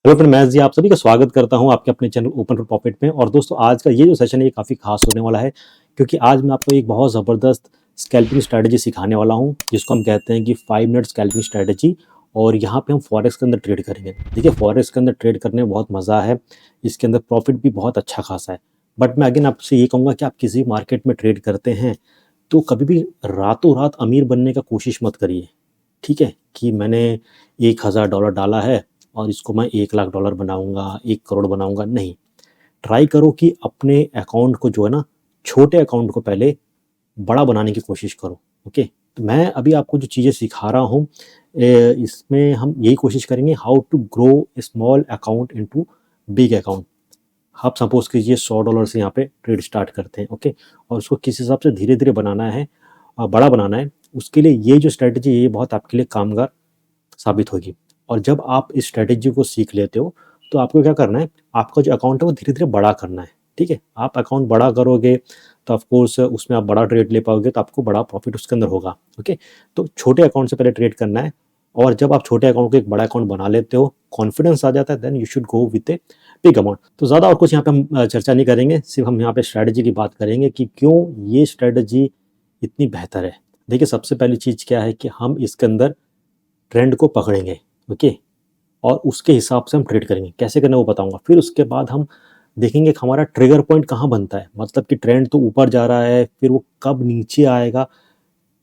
Hello friend, मैं जी आप सभी का स्वागत करता हूं आपके अपने चैनल ओपन फॉर प्रॉफिट में। और दोस्तों, आज का ये जो सेशन है ये काफ़ी खास होने वाला है, क्योंकि आज मैं आपको एक बहुत ज़बरदस्त स्कैल्पिंग स्ट्रैटेजी सिखाने वाला हूं, जिसको हम कहते हैं कि 5 मिनट स्कैल्पिंग स्ट्रैटेजी। और यहाँ पे हम फॉरेक्स के अंदर ट्रेड करेंगे। देखिए, फॉरेक्स के अंदर ट्रेड करने में बहुत मज़ा है, इसके अंदर प्रॉफिट भी बहुत अच्छा खासा है। बट मैं अगेन आपसे ये कहूँगा कि आप किसी मार्केट में ट्रेड करते हैं तो कभी भी रातों रात अमीर बनने का कोशिश मत करिए। ठीक है, कि मैंने $1000 डाला है और इसको मैं $1 लाख बनाऊंगा, 1 करोड़ बनाऊंगा, नहीं। ट्राई करो कि अपने अकाउंट को जो है ना, छोटे अकाउंट को पहले बड़ा बनाने की कोशिश करो। ओके, तो मैं अभी आपको जो चीज़ें सिखा रहा हूँ, इसमें हम यही कोशिश करेंगे how to grow small account into big account. आप सपोज कीजिए $100 से यहाँ पे ट्रेड स्टार्ट करते हैं। ओके, और उसको किस हिसाब से धीरे धीरे बनाना है, बड़ा बनाना है, उसके लिए ये जो स्ट्रेटजी है ये बहुत आपके लिए कामगार साबित होगी। और जब आप इस स्ट्रेटेजी को सीख लेते हो तो आपको क्या करना है, आपका जो अकाउंट है वो धीरे धीरे बड़ा करना है। ठीक है, आप अकाउंट बड़ा करोगे तो ऑफकोर्स उसमें आप बड़ा ट्रेड ले पाओगे, तो आपको बड़ा प्रॉफिट उसके अंदर होगा। ओके, तो छोटे अकाउंट से पहले ट्रेड करना है। और जब आप छोटे अकाउंट को एक बड़ा अकाउंट बना लेते हो, कॉन्फिडेंस आ जाता है, then you should go with a big amount. तो ज़्यादा और कुछ यहाँ पे हम चर्चा नहीं करेंगे, सिर्फ हम यहाँ पे स्ट्रैटेजी की बात करेंगे कि क्यों ये स्ट्रैटेजी इतनी बेहतर है। देखिए, सबसे पहली चीज़ क्या है कि हम इसके अंदर ट्रेंड को पकड़ेंगे। ओके, और उसके हिसाब से हम ट्रेड करेंगे। कैसे करना है वो बताऊंगा। फिर उसके बाद हम देखेंगे कि हमारा ट्रिगर पॉइंट कहाँ बनता है, मतलब कि ट्रेंड तो ऊपर जा रहा है, फिर वो कब नीचे आएगा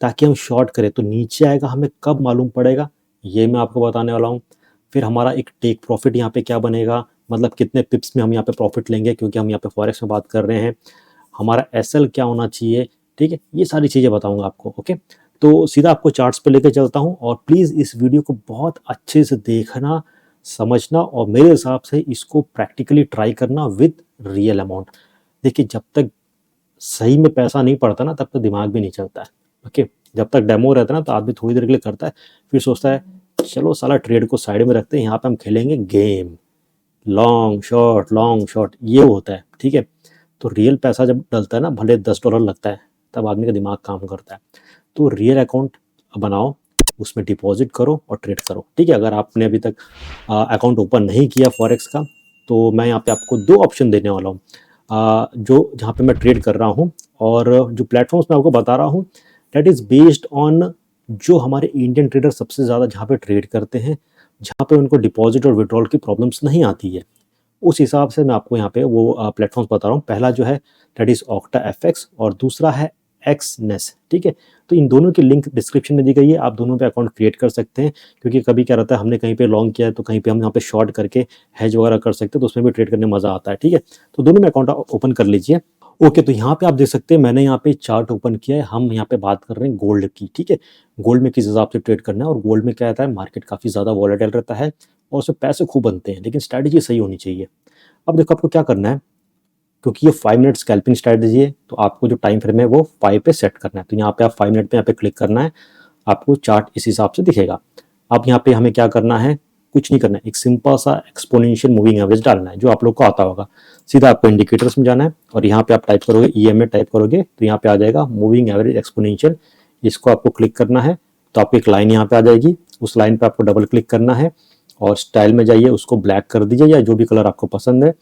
ताकि हम शॉर्ट करें। तो नीचे आएगा हमें कब मालूम पड़ेगा, ये मैं आपको बताने वाला हूँ। फिर हमारा एक टेक प्रॉफिट यहाँ पे क्या बनेगा, मतलब कितने पिप्स में हम यहाँ पे प्रॉफिट लेंगे, क्योंकि हम यहाँ पे फॉरेक्स में बात कर रहे हैं। हमारा एसएल क्या होना चाहिए, ठीक है, ये सारी चीज़ें बताऊंगा आपको। ओके, तो सीधा आपको चार्ट्स पे लेके चलता हूँ, और प्लीज़ इस वीडियो को बहुत अच्छे से देखना, समझना, और मेरे हिसाब से इसको प्रैक्टिकली ट्राई करना विद रियल अमाउंट। देखिए, जब तक सही में पैसा नहीं पड़ता ना, तब तक दिमाग भी नहीं चलता है। ओके, जब तक डेमो रहता है ना, तो आदमी थोड़ी देर के लिए करता है, फिर सोचता है चलो साला ट्रेड को साइड में रखते हैं, यहाँ पे हम खेलेंगे गेम, लॉन्ग शॉर्ट ये होता है। ठीक है, तो रियल पैसा जब डलता है ना, भले $10 लगता है, तब आदमी का दिमाग काम करता है। तो रियल अकाउंट बनाओ, उसमें डिपॉजिट करो और ट्रेड करो। ठीक है, अगर आपने अभी तक अकाउंट ओपन नहीं किया फॉरेक्स का, तो मैं यहाँ पे आपको 2 ऑप्शन देने वाला हूँ, जो जहाँ पे मैं ट्रेड कर रहा हूँ। और जो प्लेटफॉर्म्स मैं आपको बता रहा हूँ, डेट इज़ बेस्ड ऑन जो हमारे इंडियन ट्रेडर सबसे ज़्यादा जहाँ पे ट्रेड करते हैं, जहाँ पे उनको डिपॉजिट और विड्रॉल की प्रॉब्लम्स नहीं आती है, उस हिसाब से मैं आपको यहाँ पे वो प्लेटफॉर्म्स बता रहा हूँ। पहला जो है दैट इज़ ऑक्टा एफएक्स, और दूसरा है एक्सनेस। ठीक है, तो इन दोनों की लिंक डिस्क्रिप्शन में दी गई है, आप दोनों पे अकाउंट क्रिएट कर सकते हैं। क्योंकि कभी क्या रहता है, हमने कहीं पे लॉन्ग किया है तो कहीं पे हम यहाँ पे शॉर्ट करके हेज वगैरह कर सकते हैं, तो उसमें भी ट्रेड करने में मज़ा आता है। ठीक है, तो दोनों में अकाउंट ओपन कर लीजिए। ओके, तो यहाँ पे आप देख सकते हैं मैंने यहाँ पे चार्ट ओपन किया है। हम यहाँ पे बात कर रहे हैं गोल्ड की। ठीक है, गोल्ड में किस हिसाब से ट्रेड करना है, और गोल्ड में क्या रहता है, मार्केट काफ़ी ज़्यादा वॉलेटाइल रहता है और उसमें पैसे खूब बनते हैं, लेकिन स्ट्रैटेजी सही होनी चाहिए। अब देखो आपको क्या करना है, क्योंकि ये 5 मिनट स्कैल्पिंग स्ट्रैटेजी है, तो आपको जो टाइम फ्रेम है वो 5 पे सेट करना है। तो यहाँ पे आप 5 मिनट पे यहाँ पे क्लिक करना है, आपको चार्ट इस हिसाब से दिखेगा। अब यहाँ पे हमें क्या करना है, कुछ नहीं करना है, एक सिंपल सा एक्सपोनेंशियल मूविंग एवरेज डालना है, जो आप लोग को आता होगा। सीधा आपको इंडिकेटर्स में जाना है, और यहाँ पे आप टाइप करोगे EMA टाइप करोगे, तो यहाँ पे आ जाएगा मूविंग एवरेज एक्सपोनेंशियल। इसको आपको क्लिक करना है, तो आपको एक लाइन यहाँ पे आ जाएगी, उस लाइन पे आपको डबल क्लिक करना है, और स्टाइल में जाइए, उसको ब्लैक कर दीजिए या जो भी कलर आपको पसंद है।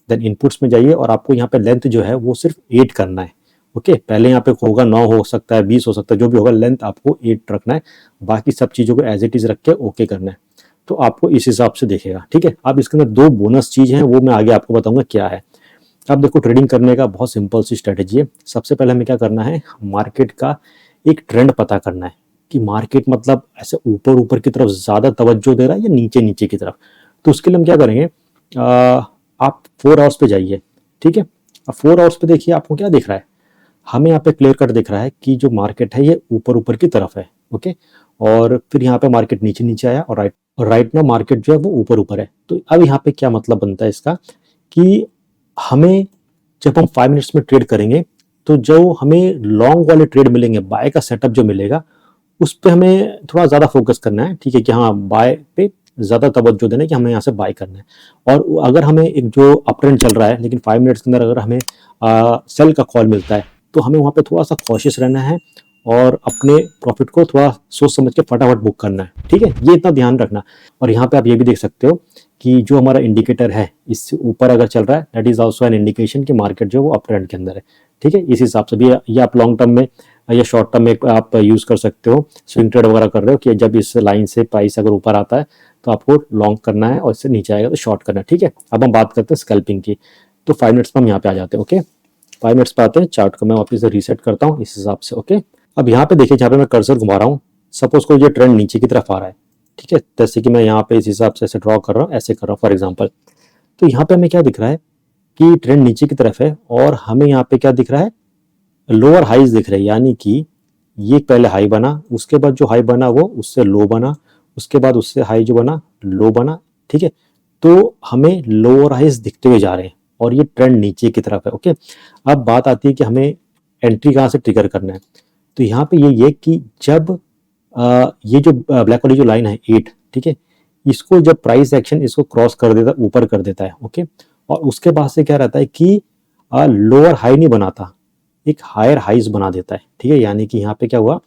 देन इनपुट्स में जाइए, और आपको यहाँ पे लेंथ जो है वो सिर्फ 8 करना है। ओके, पहले यहाँ पे होगा 9, हो सकता है 20 हो सकता है, जो भी होगा, लेंथ आपको 8 रखना है। बाकी सब चीज़ों को एज इट इज़ रख के ओके करना है, तो आपको इस हिसाब से दिखेगा। ठीक है, अब इसके अंदर 2 बोनस चीज़ हैं, वो मैं आगे आपको बताऊंगा क्या है। अब देखो, ट्रेडिंग करने का बहुत सिंपल सी स्ट्रेटेजी है। सबसे पहले हमें क्या करना है, मार्केट का एक ट्रेंड पता करना है कि मार्केट मतलब ऐसे ऊपर ऊपर की तरफ ज़्यादा तवज्जो दे रहा है या नीचे नीचे की तरफ। तो उसके लिए हम क्या करेंगे, आप 4 आवर्स पे जाइए। ठीक है, अब 4 आवर्स पे देखिए आपको क्या दिख रहा है, हमें यहाँ पे क्लियर कट दिख रहा है कि जो मार्केट है ये ऊपर ऊपर की तरफ है। ओके, और फिर यहाँ पे मार्केट नीचे नीचे आया, और राइट ना मार्केट जो है वो ऊपर ऊपर है। तो अब यहाँ पे क्या मतलब बनता है इसका, कि हमें जब हम 5 मिनट्स में ट्रेड करेंगे, तो जो हमें लॉन्ग वाले ट्रेड मिलेंगे, बाय का सेटअप जो मिलेगा, उस पे हमें थोड़ा ज़्यादा फोकस करना है। ठीक है, कि हाँ, बाय पे ज़्यादा तवज्जो देना है कि हमें यहाँ से बाय करना है। और अगर हमें एक जो अप ट्रेंड चल रहा है, लेकिन 5 मिनट्स के अंदर अगर हमें सेल का कॉल मिलता है, तो हमें वहाँ पे थोड़ा सा कॉशियस रहना है, और अपने प्रॉफिट को थोड़ा सोच समझ के फटाफट बुक करना है। ठीक है, ये इतना ध्यान रखना। और यहाँ पे आप ये भी देख सकते हो कि जो हमारा इंडिकेटर है इससे ऊपर अगर चल रहा है that is also an indication कि मार्केट जो है वो अप ट्रेंड के अंदर है। ठीक है, इस हिसाब से भी ये आप लॉन्ग टर्म में या शॉर्ट टर्म में आप यूज़ कर सकते हो, स्विंग ट्रेड वगैरह कर रहे हो कि जब इस लाइन से प्राइस अगर ऊपर आता है तो आपको लॉन्ग करना है और इससे नीचे आएगा तो शॉर्ट करना है। ठीक है, अब हम बात करते हैं स्कैल्पिंग की। तो 5 मिनट्स पर हम यहाँ पे आ जाते हैं। ओके, 5 मिनट्स पे आते हैं, चार्ट को मैं वापस से रीसेट करता हूँ इस हिसाब से। ओके, अब यहाँ पे देखिए, जहाँ पे मैं कर्सर घुमा रहा हूँ, सपोज को ये ट्रेंड नीचे की तरफ आ रहा है। ठीक है, जैसे कि मैं यहाँ पे इस हिसाब से ऐसे ड्रॉ कर रहा हूँ, ऐसे कर रहा हूँ फॉर एग्जाम्पल। तो यहाँ पे हमें क्या दिख रहा है कि ट्रेंड नीचे की तरफ है और हमें यहाँ पे क्या दिख रहा है, लोअर हाइज दिख रहे हैं, यानी कि ये पहले हाई बना, उसके बाद जो हाई बना वो उससे लो बना, उसके बाद उससे हाई जो बना लो बना। ठीक है, तो हमें लोअर हाइज दिखते हुए जा रहे हैं और ये ट्रेंड नीचे की तरफ है। ओके, अब बात आती है कि हमें एंट्री कहाँ से ट्रिगर करना है। तो यहाँ पे ये कि जब ये जो ब्लैक वाली जो लाइन है 8, ठीक है, इसको जब प्राइस एक्शन इसको क्रॉस कर देता, ऊपर कर देता है। ओके, और उसके बाद से क्या रहता है कि लोअर हाई नहीं बनाता, एक हायर हाइज बना देता है। ठीक है, यानी कि यहाँ पे क्या हुआ,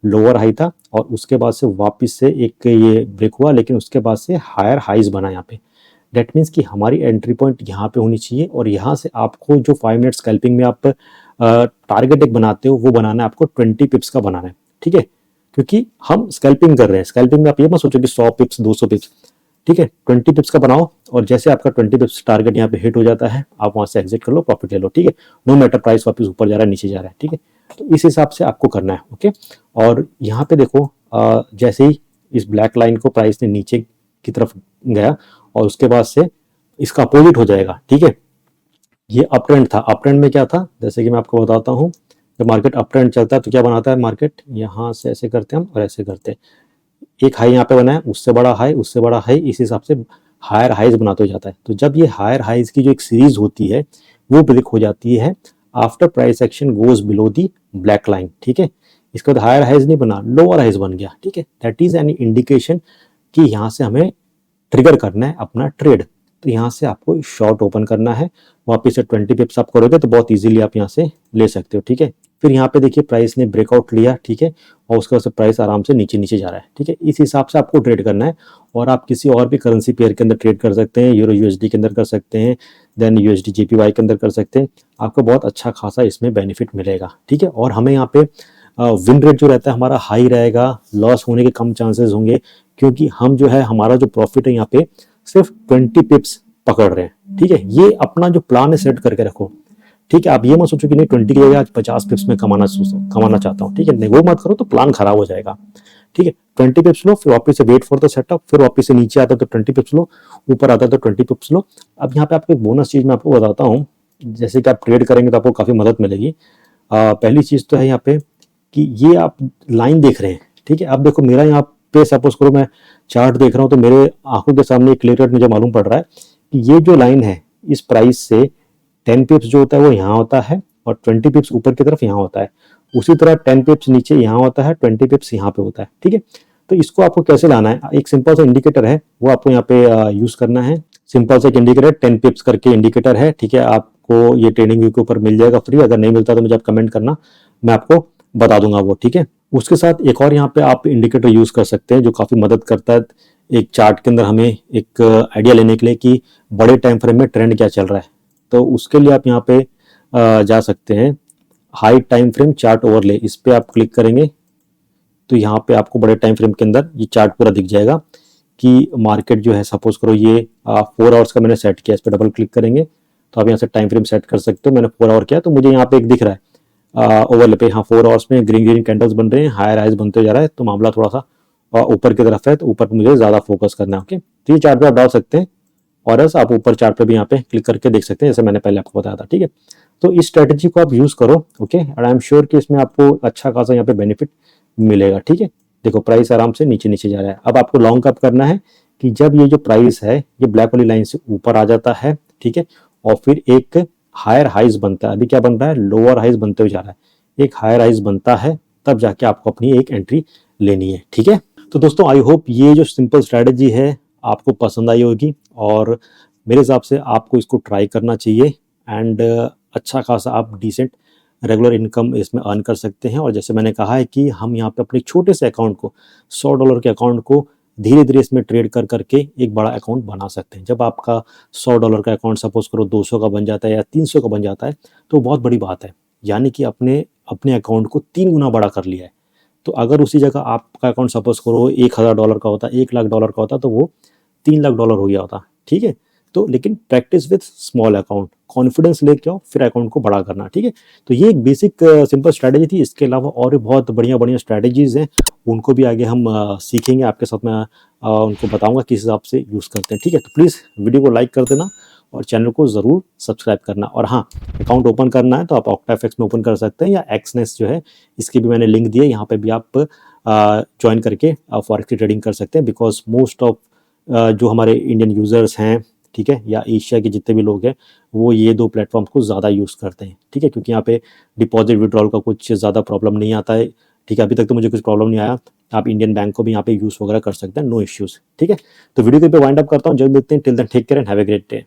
लोअर हाई था और उसके बाद से वापस से एक ये ब्रेक हुआ, लेकिन उसके बाद से हायर हाइज बना यहाँ पे। डेट मीन्स कि हमारी एंट्री पॉइंट यहाँ पे होनी चाहिए और यहाँ से आपको जो 5 मिनट स्कैल्पिंग में आप टारगेट एक बनाते हो वो बनाना है आपको 20 पिप्स का बनाना है। ठीक है, क्योंकि हम स्कैल्पिंग कर रहे हैं, स्कैल्पिंग में आप ये मत सोचो कि 100 पिप्स 200 पिप्स। ठीक है, 20 पिप्स का बनाओ और जैसे आपका 20 पिप्स टारगेट यहाँ पे हिट हो जाता है आप वहां से एग्जिट कर लो, प्रॉफिट ले लो। ठीक है, नो मैटर प्राइस वापस ऊपर जा रहा है नीचे जा रहा है। ठीक है, तो इस हिसाब से आपको करना है। ओके, और यहाँ पे देखो जैसे ही इस ब्लैक लाइन को प्राइस ने नीचे की तरफ गया और उसके बाद से इसका अपोजिट हो जाएगा। ठीक है, ये अप ट्रेंड था, अप ट्रेंड में क्या था, जैसे कि मैं आपको बताता हूँ, जब मार्केट अप ट्रेंड चलता है तो क्या बनाता है मार्केट, यहाँ से ऐसे करते हैं हम और ऐसे करते हैं, एक हाई यहाँ पे बना है, उससे बड़ा हाई, उससे बड़ा हाई, इस हिसाब से हायर हाइज बनाते हो जाता है। तो जब ये हायर हाइज की जो एक सीरीज होती है वो ब्रेक हो जाती है after price action goes below the black line. ठीक है, इसके बाद हायर हाइज नहीं बना, लोअर हाइज बन गया। ठीक है, दैट इज एन इंडिकेशन कि यहाँ से हमें ट्रिगर करना है अपना ट्रेड। तो यहाँ से आपको शॉर्ट ओपन करना है, वापस से 20 पिप्स आप करोगे तो बहुत इजीली आप यहाँ से ले सकते हो। ठीक है, फिर यहाँ पे देखिए प्राइस ने ब्रेकआउट लिया। ठीक है, और उसके बाद से प्राइस आराम से नीचे नीचे जा रहा है। ठीक है, इस हिसाब से आपको ट्रेड करना है और आप किसी और भी करेंसी पेयर के अंदर ट्रेड कर सकते हैं, यूरो यूएसडी के अंदर कर सकते हैं, देन यूएसडी जेपीवाई के अंदर कर सकते हैं, आपको बहुत अच्छा खासा इसमें बेनिफिट मिलेगा। ठीक है, और हमें यहाँ पे विन रेट जो रहता है हमारा हाई रहेगा, लॉस होने के कम चांसेस होंगे, क्योंकि हम जो है हमारा जो प्रॉफिट है यहाँ पे सिर्फ 20 पिप्स पकड़ रहे हैं। ठीक है, ये अपना जो प्लान है सेट करके रखो। ठीक है, आप ये मत सोचो कि नहीं 20 की जगह आज 50 पिप्स में कमाना चाहता हूँ। ठीक है, नहीं वो मत करो तो प्लान खराब हो जाएगा। ठीक है, 20 पिप्स लो, फिर वापस से वेट फॉर द सेटअप, फिर वापस से नीचे आता है तो 20 पिप्स लो, ऊपर आता है तो 20 पिप्स लो। अब यहाँ पे आपको एक बोनस चीज मैं आपको बताता हूँ, जैसे कि आप ट्रेड करेंगे तो आपको काफी मदद मिलेगी। पहली चीज तो है यहाँ पे कि ये आप लाइन देख रहे हैं। ठीक है, अब देखो मेरा यहाँ पे सपोज करो मैं चार्ट देख रहा हूँ तो मेरे आंखों के सामने क्लियर कट मुझे मालूम पड़ रहा है कि ये जो लाइन है इस प्राइस से 10 पिप्स जो होता है वो यहाँ होता है और 20 पिप्स ऊपर की तरफ यहाँ होता है, उसी तरह 10 पिप्स नीचे यहाँ होता है, 20 पिप्स यहाँ पे होता है। ठीक है, तो इसको आपको कैसे लाना है, एक सिंपल सा इंडिकेटर है वो आपको यहाँ पे यूज करना है। सिंपल सा एक इंडिकेटर 10 पिप्स करके इंडिकेटर है। ठीक है, आपको ये ट्रेडिंग व्यू के ऊपर मिल जाएगा फ्री, अगर नहीं मिलता तो मुझे आप कमेंट करना, मैं आपको बता दूंगा वो। ठीक है, उसके साथ एक और यहाँ पे आप इंडिकेटर यूज कर सकते हैं जो काफी मदद करता है एक चार्ट के अंदर हमें एक आइडिया लेने के लिए कि बड़े टाइम फ्रेम में ट्रेंड क्या चल रहा है। तो उसके लिए आप यहाँ पे जा सकते हैं, high time frame chart overlay, इस पे आप क्लिक करेंगे तो यहाँ पे आपको बड़े टाइम फ्रेम के अंदर ये चार्ट पूरा दिख जाएगा कि मार्केट जो है, सपोज करो ये 4 आवर्स का मैंने सेट किया, इस पर डबल क्लिक करेंगे तो आप यहाँ से टाइम फ्रेम सेट कर सकते हो। मैंने 4 आवर किया तो मुझे यहाँ पे एक दिख रहा है ओवरले पे, हाँ 4 आवर्स में ग्रीन ग्रीन कैंडल्स बन रहे हैं, हायर हाइज बनते जा रहा है, तो मामला थोड़ा सा ऊपर की तरफ है, तो ऊपर मुझे ज्यादा फोकस करना है। ओके, तो ये चार्ट पे आप डाल सकते हैं और ऐसा आप ऊपर चार्ट पे भी यहाँ पे क्लिक करके देख सकते हैं, जैसे मैंने पहले आपको बताया था। ठीक है, तो इस स्ट्रेटेजी को आप यूज करो। ओके, और आई एम श्योर कि इसमें आपको अच्छा खासा यहाँ पे बेनिफिट मिलेगा। ठीक है, देखो प्राइस आराम से नीचे नीचे जा रहा है। अब आपको लॉन्ग कब करना है कि जब ये जो प्राइस है ये ब्लैक वाली लाइन से ऊपर आ जाता है। ठीक है, और फिर एक हायर हाइज बनता है, अभी क्या बन रहा है, लोअर हाइज बनते हुए जा रहा है, एक हायर हाइज बनता है, तब जाके आपको अपनी एक एंट्री लेनी है। ठीक है, तो दोस्तों आई होप ये जो सिंपल स्ट्रेटेजी है आपको पसंद आई होगी और मेरे हिसाब से आपको इसको ट्राई करना चाहिए एंड अच्छा खासा आप डिसेंट रेगुलर इनकम इसमें अर्न कर सकते हैं। और जैसे मैंने कहा है कि हम यहाँ पे अपने छोटे से अकाउंट को, $100 के अकाउंट को धीरे धीरे इसमें ट्रेड कर करके एक बड़ा अकाउंट बना सकते हैं। जब आपका $100 का अकाउंट सपोज करो 200 का बन जाता है या 300 का बन जाता है तो बहुत बड़ी बात है, यानी कि अपने अपने अकाउंट को 3 गुना बड़ा कर लिया है। तो अगर उसी जगह आपका अकाउंट सपोज करो $1000 का होता, $1,00,000 का होता, तो वो $3,00,000 हो गया होता। ठीक है, तो लेकिन practice with small account, confidence लेके आओ, फिर अकाउंट को बड़ा करना। ठीक है, तो ये एक बेसिक सिंपल स्ट्रैटेजी थी। इसके अलावा और भी बहुत बढ़िया बढ़िया स्ट्रैटेजीज हैं, उनको भी आगे हम सीखेंगे, आपके साथ में उनको बताऊंगा किस हिसाब से यूज़ करते हैं। ठीक है, तो प्लीज़ वीडियो को लाइक कर देना और चैनल को ज़रूर सब्सक्राइब करना। और हाँ, अकाउंट ओपन करना है तो आप ऑक्टाफेक्स में ओपन कर सकते हैं, या एक्सनेस जो है इसकी भी मैंने लिंक दिया है, यहाँ पे भी आप ज्वाइन करके फॉरेक्स की ट्रेडिंग कर सकते हैं। बिकॉज मोस्ट ऑफ जो हमारे इंडियन यूज़र्स हैं, ठीक है, या एशिया के जितने भी लोग हैं, वो ये 2 प्लेटफॉर्म को ज़्यादा यूज़ करते हैं। ठीक है, क्योंकि यहाँ पे डिपॉजिट विड्रॉल का कुछ ज़्यादा प्रॉब्लम नहीं आता है। ठीक है, अभी तक तो मुझे कुछ प्रॉब्लम नहीं आया। आप इंडियन बैंक को भी यहाँ पे यूज़ वगैरह कर सकते हैं, नो इश्यूज़। ठीक है, तो वीडियो पे वाइंड अप करता हूँ, जल्द मिलते हैं। Till then take care and have a great day.